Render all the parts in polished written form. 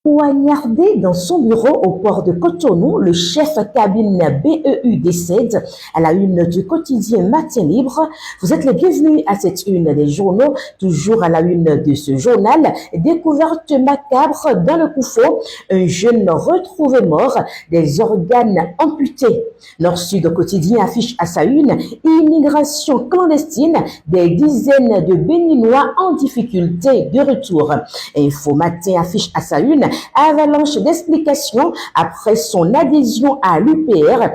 Poignardé dans son bureau au port de Cotonou, le chef cabine BEU décède à la une du quotidien Matin Libre. Vous êtes les bienvenus à cette une des journaux, toujours à la une de ce journal. Découverte macabre dans le Koufo, un jeune retrouvé mort, des organes amputés. Nord-Sud quotidien affiche à sa une immigration clandestine, des dizaines de Béninois en difficulté de retour. Info Matin affiche à sa une avalanche d'explications après son adhésion à l'UPR.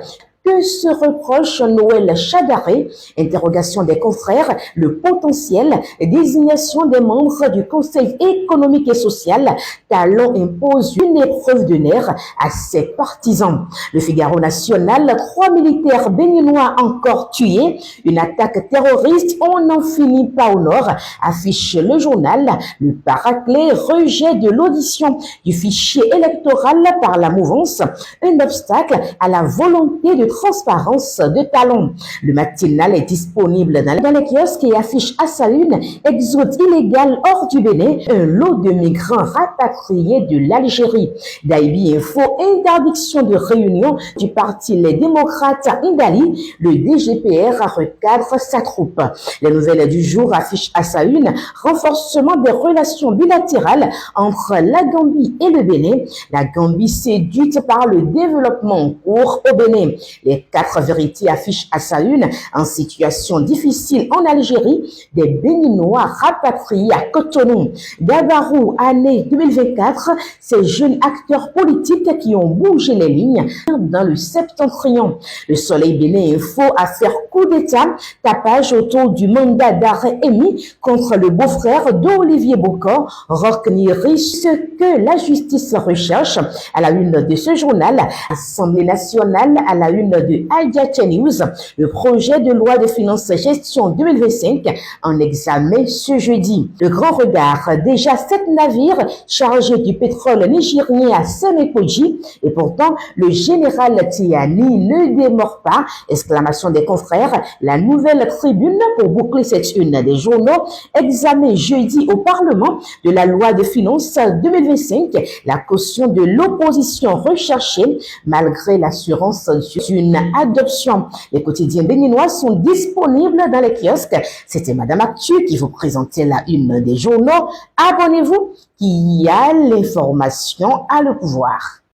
Que se reproche Noël Chadaré? Interrogation des confrères, le potentiel, désignation des membres du Conseil économique et social. Talon impose une épreuve de nerfs à ses partisans. Le Figaro national, 3 militaires béninois encore tués. Une attaque terroriste, on n'en finit pas au nord, affiche le journal. Le Paraclet, rejet de l'audition du fichier électoral par la mouvance. Un obstacle à la volonté de transparence de Talon. Le matinal est disponible dans les kiosques et affiche à sa une exode illégal hors du Bénin, un lot de migrants rapatriés de l'Algérie. Daibi Info, interdiction de réunion du parti Les Démocrates à Ndali, le DGPR recadre sa troupe. Les nouvelles du jour affichent à sa une renforcement des relations bilatérales entre la Gambie et le Bénin. La Gambie séduite par le développement en cours au Bénin. Les 4 vérités affichent à sa une en situation difficile en Algérie, des Béninois rapatriés à Cotonou. Gabarou, année 2024, ces jeunes acteurs politiques qui ont bougé les lignes dans le septentrion. Le Soleil Bénin Info à faire coup d'état, tapage autour du mandat d'arrêt émis contre le beau-frère d'Olivier Bocor, Roqueniri, ce que la justice recherche. À la une de ce journal, Assemblée nationale à la une de Al-Jatia News, le projet de loi de finances gestion 2025 en examen ce jeudi. Le grand regard, déjà 7 navires chargés du pétrole nigérien à Sénékoji et pourtant le général Tiani ne démord pas, exclamation des confrères. La nouvelle tribune pour boucler cette une des journaux, examen jeudi au Parlement de la loi de finances 2025, la caution de l'opposition recherchée malgré l'assurance d'une adoption. Les quotidiens béninois sont disponibles dans les kiosques. C'était Madame Actu qui vous présentait la une des journaux. Abonnez-vous, qui a l'information à le pouvoir.